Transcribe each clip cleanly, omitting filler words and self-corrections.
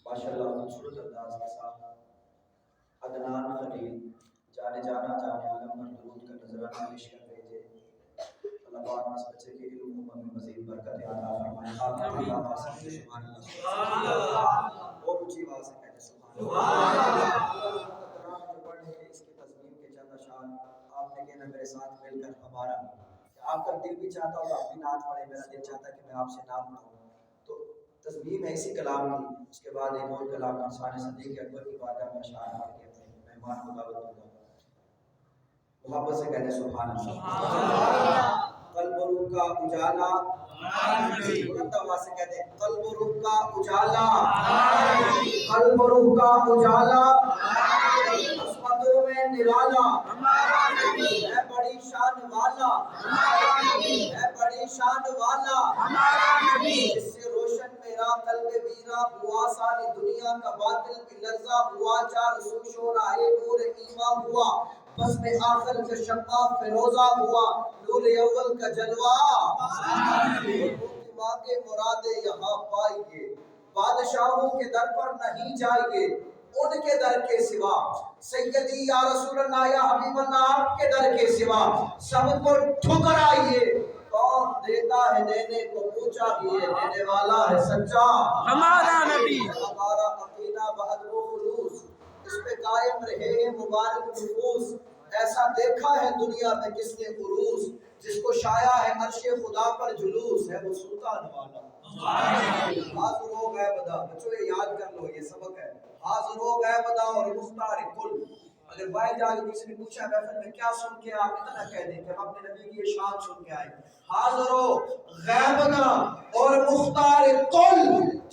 ماشاءاللہ خوبصورت انداز کے ساتھ عدنان خلیل جانے جانا جانے عالم پر درود کا نذرانہ پیش کر رہے تھے۔ اللہ پاک اس بچے کے علم و میں مزید برکت عطا فرمائے۔ آپ کی آواز سے سبحان اللہ سبحان اللہ، اور اونچی آواز سے کہتے سبحان اللہ۔ قرآن جو پڑھنے کے اس کی تضمین کے چند اشعار آپ نے کہنا میرے ساتھ مل کر ہمارا، کہ آپ کا دل بھی چاہتا ہوگا آپ بھی نعت پڑھیں، میرا دل چاہتا ہے کہ میں آپ سے نعت پڑھوں، تو تضمین ہے اسی کلام کی۔ اس کے بعد ایک اور کلام انسان صدیق اکبر کی بارگاہ میں اشعار پڑھ کے اپنے مہمان کو دعوت دوں گا۔ محبت سے کہتے سبحان اللہ۔ قلب و روح کا اجالا، بلند آواز سے کہتے ہیں قلب و روح کا اجالا، قلب و روح کا اجالا، عصمتوں میں نرالا، ہے بڑی شان والا، ہے بڑی شان والا، جس سے روشن میرا قلب ویرا ہوا، ساری دنیا کا باطل بھی لرزا ہوا، چار سو شورائے نور ایمان ہوا، بس میں آخر کا شمع فیروزہ ہوا، نور اول کا جلوہ مانگے مرادیں یہاں پائیں گے، بادشاہوں کے در پر نہیں جائیں گے ان کے در کے سوا، سیدی یا رسول اللہ یا حبیب اللہ آپ کے در کے سوا، سب کو ٹھکرائیے، کون دیتا ہے دینے کو پوچھا ہی ہے، دینے والا ہے سچا ہمارا نبی، ہمارا عقیدہ بعد و خلوص اس پہ قائم رہے ہیں مبارک نفوس، ایسا دیکھا ہے دنیا میں کس نے عروس، جس کو شایا ہے عرش خدا پر جلوس، ہے وہ سلطان والا حاضر ہو گئے بدا۔ بچوں یہ یاد کر لو، یہ سبق ہے، حاضر ہو گئے بدا اور مختار کل۔ اگر بھائی جا کے کسی نے پوچھا محفل میں کیا سن کے آپ اتنا کہہ دیں کہ ہم اپنے نبی کی یہ شان سن کے آئے، حاضر ہو غیبنا اور مختار کل،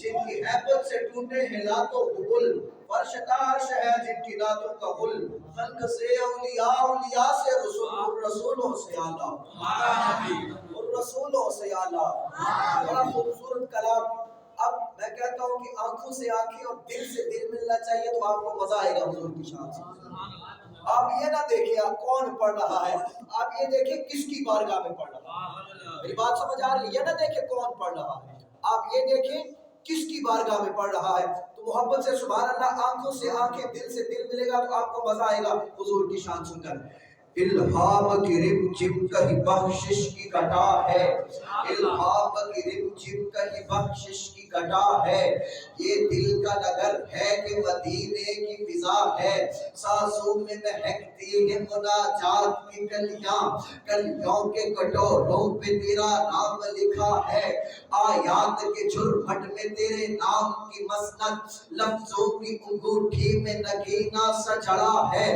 جن کی حیبت سے ٹوٹے ہیں لاتوں حبل، فرش عرش ہے جن کی نعتوں کا غل، خلق سے اولیاء، اولیاء سے رسول، رسولوں سے اعلیٰ، رسولوں سے اعلیٰ۔ بڑا خوبصورت کلام۔ اب میں کہتا ہوں کہ آنکھوں سے آنکھیں اور دل سے دل ملنا چاہیے تو آپ کو مزہ آئے گا حضور کی شان سے۔ آپ یہ نہ دیکھیں آپ کون پڑھ رہا ہے، آپ یہ دیکھیں کس کی بارگاہ میں پڑھ رہا ہے۔ میری بات سمجھ آ رہی ہے؟ یہ نہ دیکھیں کون پڑھ رہا ہے، آپ یہ دیکھیں کس کی بارگاہ میں پڑھ رہا ہے۔ تو محبت سے سبحان اللہ، آنکھوں سے آنکھیں دل سے دل ملے گا تو آپ کو مزہ آئے گا حضور کی شان سن کر۔ الہام کی رم جم کہیں بخشش کی گھٹا ہے، الہام کی رم جم کہیں بخشش کی گھٹا ہے، یہ دل کا نگر ہے کہ مدینے کی فضا ہے، سانسوں میں مہکتی ہے مناجات کی کلیاں، کلیوں کے کٹوروں پہ تیرا نام لکھا ہے، آیات کے جھرمٹ میں تیرے نام کی مسند، لفظوں کی انگوٹھی میں نگینہ سجڑا ہے،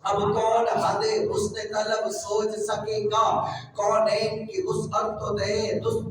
اب کون حد حسن طلب سوچ سکے گا، کونین کی وسعت تو دے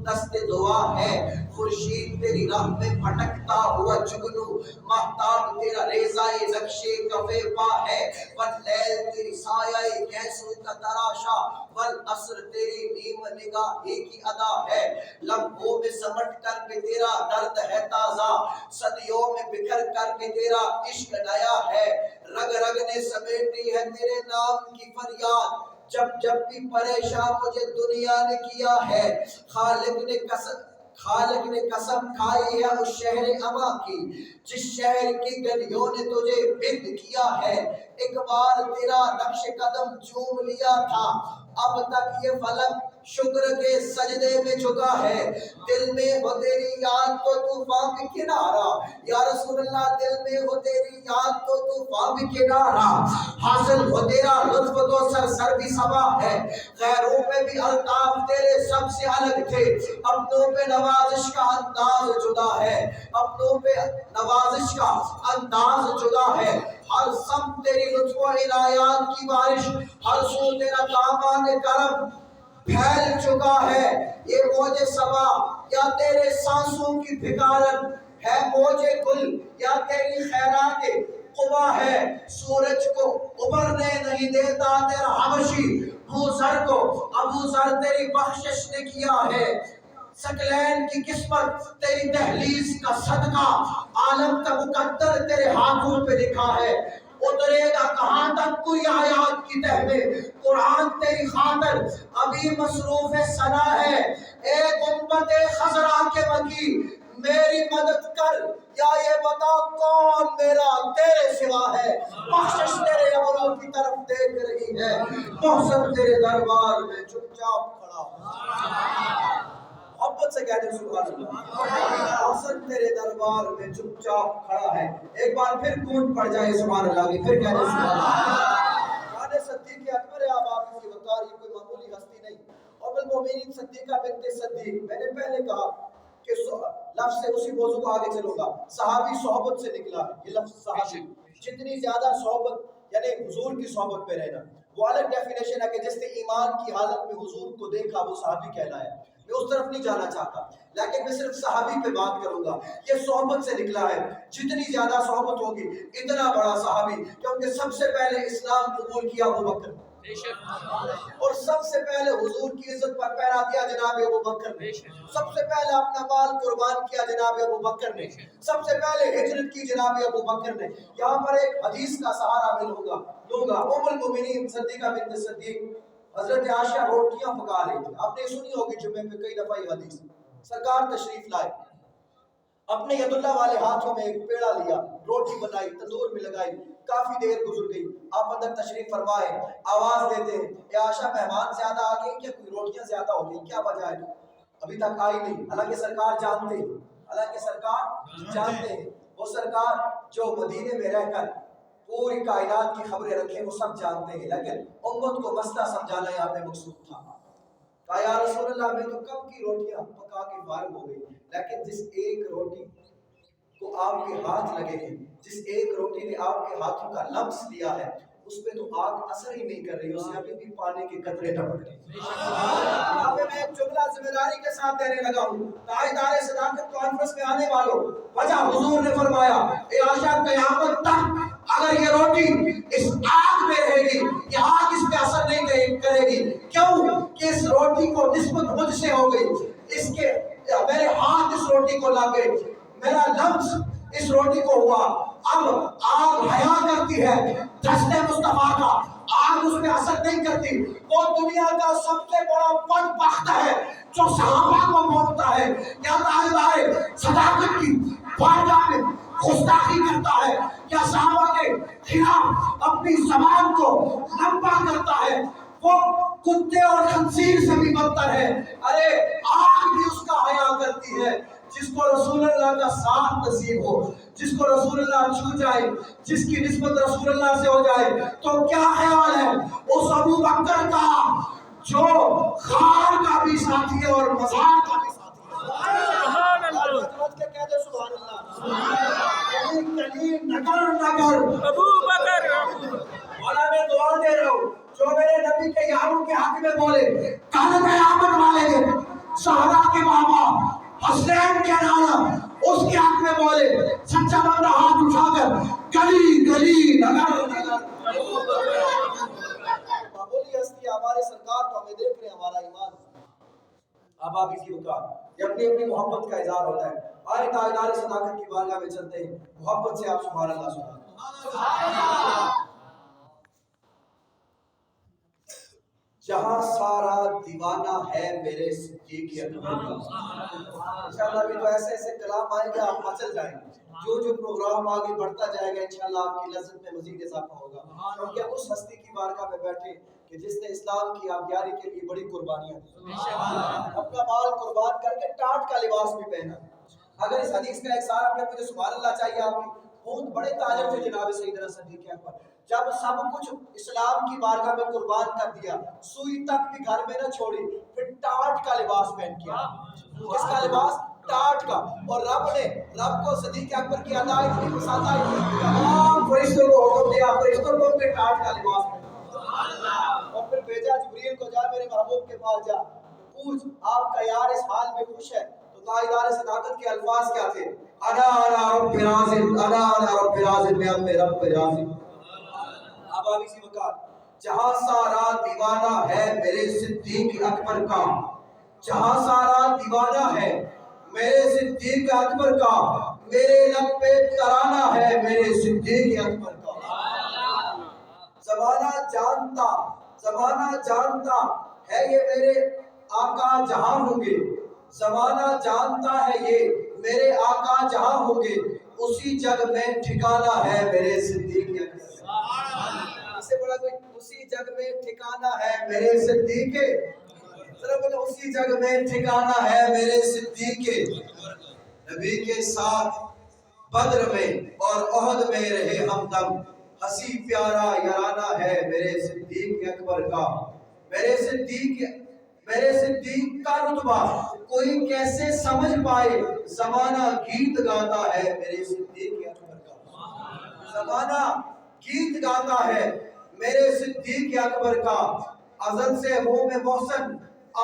دست دعا ہے، خورشید تیری راہ میں بھٹکتا ہوا جگنو، مہتاب تیرا ریزائے نقشے کفے پا ہے، واللیل تیری سایہ گیسو کا تراشا، والعصر تیری نیم نگاہی کی ادا ہے، لمحوں میں سمٹ کر کے تیرا درد ہے تازہ، صدیوں میں بکھر کر کے تیرا عشق نیا ہے، رگ رگ نے سمیٹی ہے تیرے نام کی فریاد، جب جب بھی پریشان مجھے دنیا نے کیا ہے، خالق نے قسم کھائی ہے اس شہر اما کی، جس شہر کی گلیوں نے تجھے بند کیا ہے، ایک بار تیرا نقش قدم چوم لیا تھا، اب تک یہ فلک شکر کے سجدے میں جھکا ہے، دل میں ہو تیری یاد تو طوفان بھی کنارہ، یا رسول اللہ دل میں ہو تیری یاد تو طوفان بھی کنارہ، حاصل ہو تیرا لطف تو سر بھی سبا ہے، غیروں پہ بھی الطاف تیرے سب سے الگ تھے، اپنوں پہ نوازش کا انداز جدا ہے، اپنوں پہ نوازش کا انداز جدا ہے، ہر سم تیری لطف و عنایات کی بارش، ہر سو تیرا دامان کرم پھیل چکا ہے، یہ موج سبا یا تیرے سانسوں کی بھکارن ہے، موج گل یا تیری خیرات قبا ہے، سورج کو ابھرنے نہیں دیتا تیرا حبشی ابو ذر کو، ابو ذر تیری بخشش نے کیا ہے، ثقلین کی قسمت تیری دہلیز کا صدقہ، عالم کا مقدر تیرے ہاتھوں پہ لکھا ہے، اترے گا کہاں تک کوئی آیات کی تہ میں، قرآن تیری خاطر ابھی مصروف ثنا ہے، اے گنبد خضرا کے مکی میری مدد کر، یا یہ بتا کون میرا تیرے سوا ہے، بخشش تیرے امروں کی طرف دیکھ رہی ہے، محسن تیرے دربار میں چپ چاپ کھڑا ہے۔ محبت سے کہتے ہیں سبحان اللہ، محسن تیرے دربار میں چپ چاپ کھڑا ہے۔ ایک بار پھر گونج پڑ جائے سبحان اللہ کی، پھر کہتے ہیں سبحان اللہ۔ شان صدیق اکبر ہے، اب آپ کی وقار، یہ کوئی معمولی ہستی نہیں۔ ام المؤمنین صدیقہ بنت صدیق، میں نے پہلے کہا کہ لفظ سے اسی موضوع کو آگے چلوں گا، صحابی صحبت سے نکلا ہے یہ لفظ صحابی، جتنی زیادہ صحبت یعنی حضور کی صحبت پہ رہنا، وہ الگ ڈیفینیشن ہے کہ جس نے ایمان کی حالت میں حضور کو دیکھا وہ صحابی کہلایا۔ میں اس طرف نہیں جانا چاہتا، لیکن میں صرف صحابی پہ بات کروں گا، یہ صحبت سے نکلا ہے، جتنی زیادہ صحبت ہوگی اتنا بڑا صحابی، کیونکہ سب سے پہلے اسلام قبول کیا ابو بکر اور سب سے پہلے حضور کی عزت پر پہرا دیا جناب ابو بکر نے، سب سے پہلے اپنا مال قربان کیا جناب ابو بکر نے، سب سے پہلے ہجرت کی جناب ابو بکر نے۔ یہاں پر ایک حدیث کا سہارا میں لوں گا، ام المؤمنین صدیقہ بنت صدیق حضرت عائشہ روٹیاں پکا رہی تھی، آپ نے سنی ہوگی جمعے پہ کئی دفعہ یہ حدیث، سرکار تشریف لائے، اپنے ید اللہ والے ہاتھوں میں ایک پیڑا لیا، روٹی بنائی، تندور میں لگائی، کافی دیر گزر گئی، آپ اندر تشریف فرمائے، آواز دیتے ہیں اے عائشہ مہمان زیادہ آ گئے کیا، کوئی روٹیاں زیادہ ہو گئی کیا وجہ ہے، ابھی تک آئی نہیں، حالانکہ سرکار جانتے ہیں، وہ سرکار جو مدینے میں رہ کر پوری کائنات کی خبریں رکھیں وہ سب جانتے ہیں، لیکن امت کو مسئلہ سمجھانا یہاں پہ مقصود تھا۔ کہا یا رسول اللہ میں تو کب کی روٹیاں پکا کے فارغ ہو گئی، لیکن جس ایک روٹی کو آپ کے ہاتھ لگے ہیں، جس ایک روٹی نے آپ کے ہاتھوں کا لمس لیا ہے، اس پہ تو آگ اثر ہی نہیں کر رہی، اسے ابھی بھی پانی کے قطرے ٹپک رہے ہیں۔ یہاں پہ میں ایک جملہ ذمہ داری کے ساتھ دینے لگا ہوں، تاجدار صداقت کانفرنس میں آنے والوں، وجہ حضور نے فرمایا اے عائشہ قیامت تک اگر یہ روٹی اس آگ میں رہے گی، یہ آگ اس پہ اثر نہیں کرے گی، کیوں کہ اس روٹی کو نسبت مجھ سے ہو گئی، اس کے میرے ہاتھ اس روٹی کو لگ گئے، میرا لمس اس روٹی کو ہوا، اب آگ حیا کرتی ہے، دست مصطفیٰ کا آگ اس پہ اثر نہیں کرتی، وہ دنیا کا سب سے بڑا بدبخت ہے جو صحابہ کو موتتا ہے، یا تاجدار صداقت کی بارگاہ میں گستاخی کرتا ہے، یا صحابہ کے خلاف اپنی زبان کو لمبا کرتا ہے، وہ کتے اور خنزیر سے بھی بدتر ہے۔ ارے آگ بھی اس کا حیا کرتی ہے، جس کو رسول اللہ کا ساتھ نصیب ہو، جس کو رسول اللہ چھو جائے، جس کی نسبت رسول اللہ سے ہو جائے، تو کیا خیال ہے اس ابو بکر کا جو خار کا بھی ساتھی ہے اور مزار کا بھی ساتھی ہے۔ سبحان اللہ، کہہ دے سبحان اللہ، نگر نگر ابو بکر، مولا میں دعا دے رہا ہوں جو میرے نبی کے یاروں کے حق میں بولے، کل قیامت والے دن زہرا کے بابا حسین کے نانا اس کے حق میں بولے، سچا بندہ ہاتھ اٹھا کر گلی گلی نگر نگر معمولی ہستی ہمارے سرکار تو ہمیں دیکھ رہے ہیں، ہمارا ایمان اب آپ اسی وقت یہ اپنی اپنی محبت کا اظہار ہوتا ہے۔ آئے تاجدار صداقت کی بارگاہ میں چلتے ہیں، محبت سے آپ سبحان اللہ سبحان اللہ۔ جہاں سارا دیوانہ ہے میرے صدیق اکبر کا، انشاءاللہ ابھی تو ایسے ایسے کلام آئیں گے آپ مچل جائیں گے، جو پروگرام آگے بڑھتا جائے گا انشاءاللہ آپ کی لذت میں مزید اضافہ ہوگا، کیونکہ اس ہستی کی بارگاہ میں بیٹھے کہ جس نے اسلام کی آبیاری کے لیے بڑی قربانیاں دی، اپنا مال قربان کر کے ٹاٹ کا لباس بھی پہنا۔ اگر اس حدیث کا ایک سارا اپنے مجھے سبحان اللہ چاہیے، آپ کی بہت بڑے تاجر تھے جناب سیدنا صدیق اکبر، جب سب کچھ اسلام کی بارگاہ میں قربان کر دیا، سوئی تک بھی گھر میں نہ چھوڑی، پھر ٹاٹ کا لباس پہن کیا، کس کا لباس؟ ٹاٹ کا، اور رب کو صدیق اکبر کی عطائی تھی، پسند آئی تھی، تمام فرشتوں کو حکم دیا، فرشتوں کو اپنے ٹاٹ کا لباس پہنا، اور پھر بھیجا جبریل کو، جا میرے محبوب کے پاس جا پوچھ آپ کا یار اس حال میں خوش ہے، تو تاجدار صداقت کے الفاظ کیا تھے؟ انا رب راضٍ، انا رب راضٍ، میں اپنے رب پہ راضی۔ اب آپ اسی وقت جہاں سارا دیوانہ ہے میرے صدیق اکبر کا، جہاں سارا دیوانہ ہے میرے صدیق اکبر کا، میرے لب پہ ترانہ ہے میرے صدیق اکبر کا۔ زمانہ جانتا ہے یہ میرے آقا جہاں ہوں گے، زمانہ جانتا ہے یہ میرے آقا جہاں ہوں گے، اسی جگ میں ٹھکانہ ہے میرے صدیق اکبر کا۔ اس سے بڑا کوئی، اسی جگ میں ٹھکانہ ہے میرے صدیق، اسی جگ میں ٹھکانہ ہے میرے صدیق۔ نبی کے ساتھ بدر میں اور احد میں رہے ہمدم، ہنسی پیارا یارانہ ہے میرے صدیق اکبر کا۔ میرے صدیق کا رتبہ کوئی کیسے سمجھ پائے، زمانہ گیت گاتا ہے میرے صدیق اکبر کا۔ زمانہ گیت گاتا ہے میرے صدیق اکبر کا۔ ازل سے ہوں میں محسن،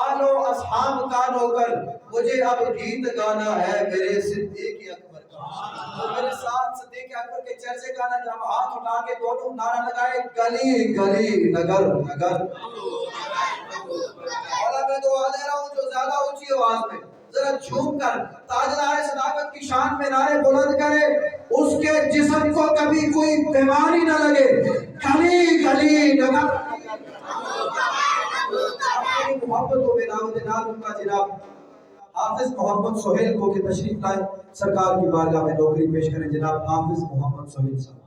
آل و اصحاب کا نوکر، مجھے اب گیت گانا ہے میرے صدیق اکبر کا۔ تو میرے ساتھ صدیق اکبر کے چرچے گانا، جب ہاتھ اٹھا کے دونوں نعرہ لگائے، گلی گلی نگر نگر۔ مولا میں دعا دے رہا ہوں جو زیادہ اونچی آواز میں ذرا جھوم کر تاجدار صداقت کی شان میں نعرے بلند کرے، اس کے جسم کو کبھی کوئی بیماری نہ لگے۔ گلی گلی نگر اپنی محبتوں میں نام جناب کا جناب حافظ محمد سہیل کو کہ تشریف لائے، سرکار کی بارگاہ میں نوکری پیش کریں۔ جناب حافظ محمد سہیل صاحب۔